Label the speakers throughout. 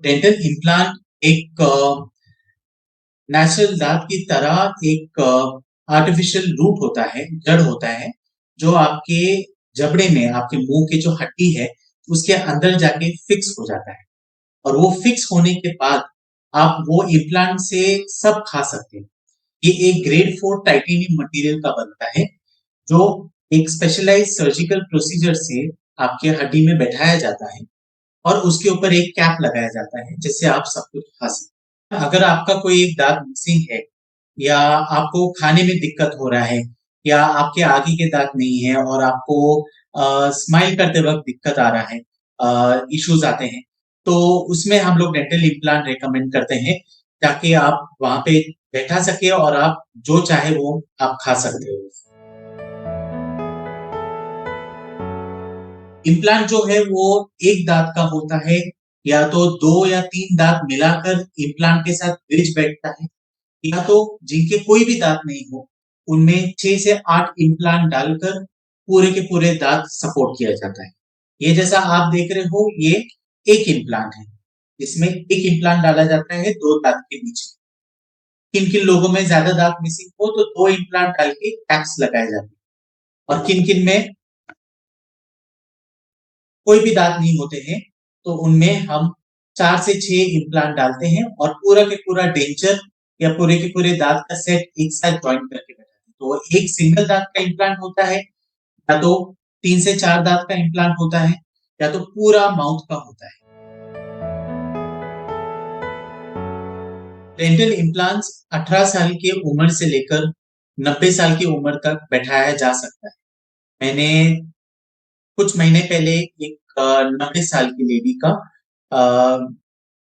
Speaker 1: Dental implant एक natural दांत की तरह एक आर्टिफिशियल रूट होता है, जड़ होता है, जो आपके जबड़े में, आपके मुंह की जो हड्डी है, उसके अंदर जाके फिक्स हो जाता है। और वो फिक्स होने के बाद आप वो इम्प्लांट से सब खा सकते हैं। ये एक ग्रेड 4 टाइटेनियम मटेरियल का बनता है, जो एक स्पेशलाइज्ड सर्जिकल प्रोसीजर से आपके हड्डी में बैठाया जाता है और उसके ऊपर एक कैप लगाया जाता है, जिससे आप सब कुछ खा सकते हैं। अगर आपका कोई एक दांत मिसिंग है या आपको खाने में दिक्कत हो रहा है या आपके आगे के दांत नहीं है और आपको स्माइल करते वक्त दिक्कत आ रहा है, इश्यूज आते हैं, तो उसमें हम लोग डेंटल इम्प्लांट रेकमेंड करते हैं, ताकि आप वहां पे बैठा सके और आप जो चाहे वो आप खा सकते हो। इम्प्लांट जो है वो एक दांत का होता है, या तो 2 या 3 दांत मिलाकर इम्प्लांट के साथ ब्रिज बैठता है, या तो जिनके कोई भी दांत नहीं हो, उनमें 6 से 8 इम्प्लांट डालकर पूरे के पूरे दांत सपोर्ट किया जाता है। ये जैसा आप देख रहे हो, ये एक इम्प्लांट है, इसमें एक इम्प्लांट डाला जाता है 2 दांत के नीचे। किन-किन लोगों में ज़्यादा दांत मिसिंग हो तो 2 इम्प्लांट डाल के कैप्स लगाए जाते हैं, और किन-किन में कोई भी दांत नहीं होते हैं, तो उनमें हम 4 से 6 इम्प्लांट डालते हैं और पूरा के पूरा डेंचर या पूरे के पूरे दांत का सेट एक साथ जॉइन करके बैठाते हैं। तो एक सिंगल दांत का इम्प्लांट होता है, या तो 3 से 4 दांत का इम्प्लांट होता है, या तो पूरा माउथ का होता है। डेंटल इम्प्लांट्स 18 साल की उम्र से लेकर 90 साल की उम्र तक बैठाया जा सकता है। मैंने कुछ महीने पहले एक 90 साल की लेडी का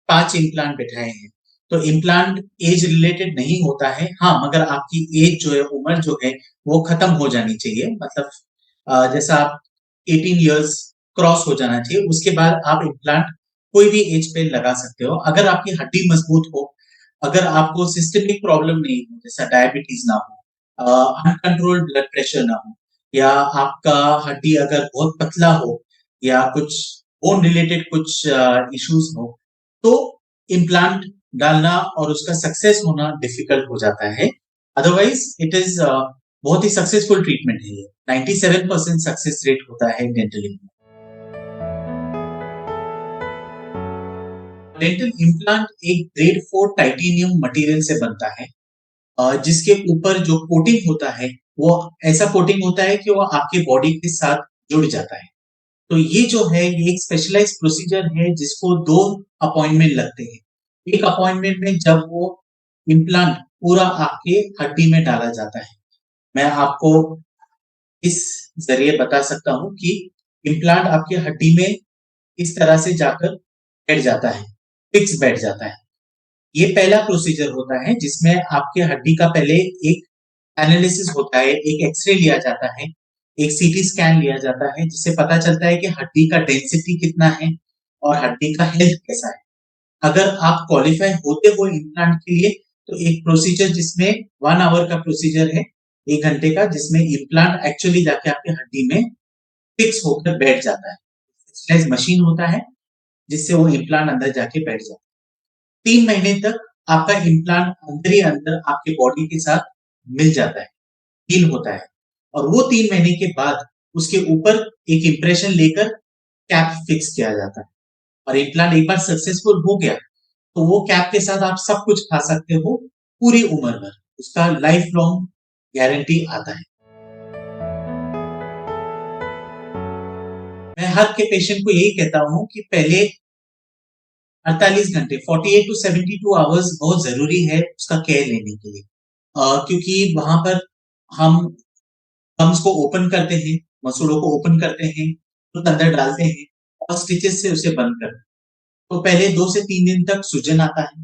Speaker 1: 5 इम्प्लांट बिठाए हैं। तो इम्प्लांट एज रिलेटेड नहीं होता है। हाँ, मगर आपकी एज जो है, उम्र जो है, वो खत्म हो जानी चाहिए। मतलब जैसा आप 18 इयर्स क्रॉस हो जाना चाहिए, उसके बाद आप इम्प्लांट कोई भी एज पे लगा सकते हो। अगर आपकी हड्डी मजबूत हो, अगर आपको सिस्टमिक प्रॉब्लम नहीं हो, जैसा डायबिटीज ना हो, अनकंट्रोल्ड ब्लड प्रेशर ना हो, या आपका हड्डी अगर बहुत पतला हो, या कुछ बोन रिलेटेड कुछ इश्यूज हो, तो इम्प्लांट डालना और उसका सक्सेस होना डिफिकल्ट हो जाता है। अदरवाइज इट इज बहुत ही सक्सेसफुल ट्रीटमेंट है ये। 97% सक्सेस रेट होता है डेंटल इम्प्लांट। डेंटल इम्प्लांट एक ग्रेड 4 टाइटेनियम मटेरियल से बनता है, जिसके ऊपर जो कोटिंग होता है, वो ऐसा कोटिंग होता है कि वो आपके बॉडी के साथ जुड़ जाता है। तो ये जो है, ये एक स्पेशलाइज्ड प्रोसीजर है, जिसको 2 अपॉइंटमेंट लगते हैं। एक अपॉइंटमेंट में जब वो इम्प्लांट पूरा आपके हड्डी में डाला जाता है। मैं आपको इस ज़रिए बता सकता हूँ कि इम्प्लांट आपकी हड्डी में इस तरह से जाकर बैठ जाता है, फिक्स बैठ जाता है। ये पहला प्रोसीजर होता है, जिसमें आपके हड्डी का पहले एक एनालिसिस होता है, एक एक्स-रे लिया जाता है, एक सीटी स्कैन लिया जाता है, जिससे पता चलता है कि हड्डी का डेंसिटी कितना है और हड्डी का हेल्थ कैसा है। अगर आप क्वालिफाई होते हो इम्प्लांट के लिए, तो एक प्रोसीजर जिसमें 1 आवर का प्रोसीजर है, 1 घंटे का, जिसमें इम्प्लांट एक्चुअली जाके आपकी हड्डी में फिक्स होकर बैठ जाता है। स्पेशलाइज्ड मशीन होता है, जिससे वो इम्प्लांट अंदर जाके बैठ जाता है। 3 महीने तक आपका इम्प्लांट अंदर ही अंदर आपके बॉडी के साथ मिल जाता है, हील होता है, और वो 3 महीने के बाद उसके ऊपर एक इम्प्रेशन लेकर कैप फिक्स किया जाता है। और इम्प्लांट एक बार सक्सेसफुल हो गया, तो वो कैप के साथ आप सब कुछ खा सकते हो पूरी उम्र भर। उसका लाइफ लॉन्ग गारंटी आता है। मैं हर के पेशेंट को यही कहता हूँ कि पहले 48 घंटे, 48 टू 72 आवर्स बहुत ज़रूरी है उसका केयर लेने के लिए। क्योंकि वहाँ पर हम गम्स को ओपन करते हैं, मसूड़ों को ओपन करते हैं, तो अंदर डालते हैं और स्टिचेस से उसे बंद करते हैं। तो पहले 2 से 3 दिन तक सूजन आता है,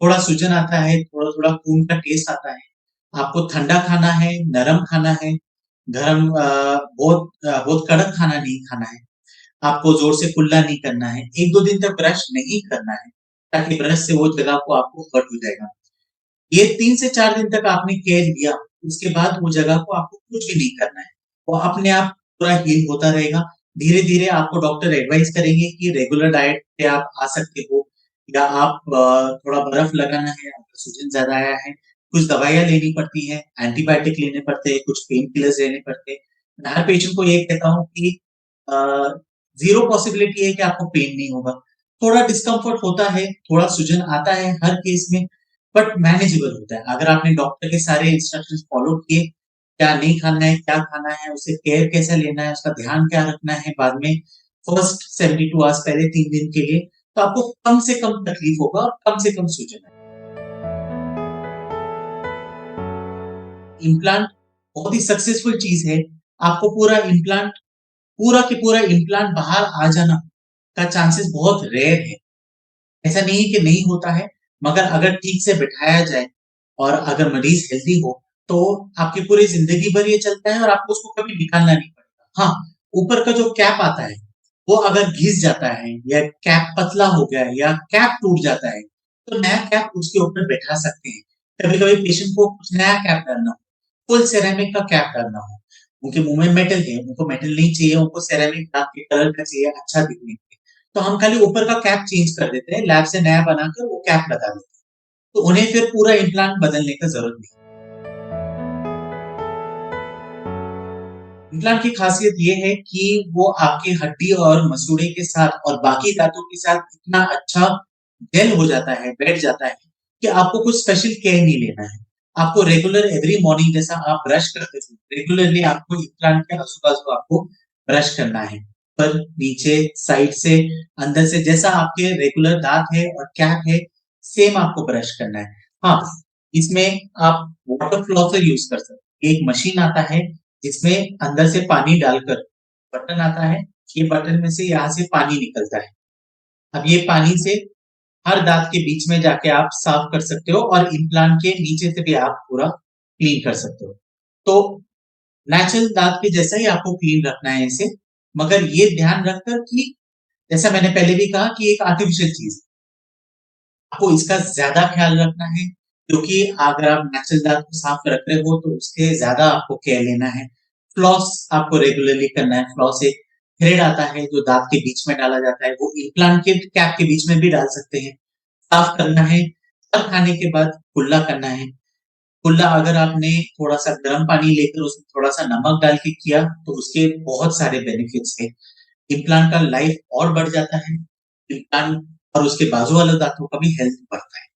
Speaker 1: थोड़ा सूजन आता है, थोड़ा-थोड़ा खून का टेस्ट आता है। आपको ठंडा खाना है, नरम खाना है, बहुत कड़क खाना नहीं खाना है। आपको ज़ोर से कुल्ला नहीं करना है, 1-2 दिन तक ब्रश नहीं करना है, ताकि ब्रश से वो जगह को आपको हर्ट हो जाएगा। ये 3 से 4 दिन तक आपने केयर लिया, उसके बाद वो जगह को आपको कुछ भी नहीं करना है। वो अपने आप पूरा हील होता रहेगा। धीरे-धीरे आपको डॉक्टर एडवाइस करेंगे कि रेगुलर डाइट पे आप आ सकते हो, या आप थोड़ा बर्फ लगाना है अगर सूजन ज़्यादा आया है, कुछ दवाइयाँ लेनी पड़ती हैं, एंटीबायोटिक लेने पड़ते हैं, कुछ पेन किलर्स लेने पड़ते हैं। मैं हर पेशेंट को ये कहता हूँ कि अ, 0 पॉसिबिलिटी है कि आपको पेन नहीं होगा। थोड़ा डिस्कम्फर्ट होता है, थोड़ा सूजन आता है हर केस में, बट मैनेजेबल होता है। अगर आपने डॉक्टर के सारे इंस्ट्रक्शंस फॉलो किए, क्या नहीं खाना है, क्या खाना है, उसे केयर कैसे लेना है, उसका ध्यान क्या रखना है बाद में फर्स्ट 72 आवर्स पहले 3 दिन के लिए, तो आपको कम से कम तकलीफ होगा और कम से कम सूजन है। इम्प्लांट बहुत ही सक्सेसफुल चीज़ है। आपको पूरा के पूरा इम्प्लांट बाहर आ जाना का चांसेस बहुत रेयर है। ऐसा नहीं है कि नहीं होता है, मगर अगर ठीक से बिठाया जाए और अगर मरीज़ हेल्दी हो, तो आपकी पूरी ज़िंदगी भर ये चलता है और आपको उसको कभी निकालना नहीं पड़ता। हाँ, ऊपर का जो कैप आता है, वो अगर घिस जाता है या कैप पतला हो गया है या कैप टूट जाता है, तो नया कैप उसके ऊपर बैठा सकते हैं। कभी-कभी पेशेंट को कुछ नया कैप डालना हो, फुल सेरेमिक का कैप डालना हो, उनके मुँह में मेटल है, उनको मेटल नहीं चाहिए, उनको सेरेमिक डाल के कलर का चाहिए अच्छा दिखने के लिए, तो हम खाली ऊपर का कैप चेंज कर देते हैं, लैब से नया बनाकर वो कैप लगा देते हैं। तो उन्हें फिर पूरा इम्प्लांट बदलने का ज़रूरत नहीं। इम्प्लांट की खासियत ये है कि वो आपकी हड्डी और मसूड़े के साथ और बाकी दाँतों के साथ इतना अच्छा जेल हो जाता है, बैठ जाता है कि आपको कुछ स्पेशल केयर नहीं लेना है। आपको रेगुलर एवरी मॉर्निंग जैसा आप ब्रश करते थे, रेगुलरली आपको इम्प्लांट के आजू-बाजू आपको ब्रश करना है। ऊपर, नीचे, साइड से, अंदर से जैसा आपके रेगुलर दाँत है और कैप है, सेम आपको ब्रश करना है। हाँ, इसमें आप वाटर फ्लॉसर यूज़ कर सकते हैं। एक मशीन आता है जिसमें अंदर से पानी डालकर बटन आता है, ये बटन में से यहाँ से पानी निकलता है। अब ये पानी से हर दाँत के बीच में जाके आप साफ कर सकते हो और इम्प्लांट के नीचे से भी आप पूरा क्लीन कर सकते हो। तो नेचुरल दाँत के जैसा ही आपको क्लीन रखना है इसे, मगर ये ध्यान रखकर कि जैसा मैंने पहले भी कहा कि एक आर्टिफिशियल चीज़ है। आपको इसका ज़्यादा ख़्याल रखना है, क्योंकि अगर आप नेचुरल दाँत को साफ रख रहे हो, तो उसके ज़्यादा आपको केयर लेना है। फ्लॉस आपको रेगुलरली करना है। फ्लॉस एक थ्रेड आता है, जो दाँत के बीच में डाला जाता है, वो इम्प्लांट के कैप के बीच में भी डाल सकते हैं। साफ करना है, हर खाने के बाद कुल्ला करना है। कुल्ला अगर आपने थोड़ा-सा गर्म पानी लेकर उसमें थोड़ा-सा नमक डाल के किया, तो उसके बहुत सारे बेनिफिट्स हैं। इम्प्लांट का लाइफ और बढ़ जाता है। इम्प्लांट और उसके बाजू वाले दाँतों का भी हेल्थ बढ़ता है।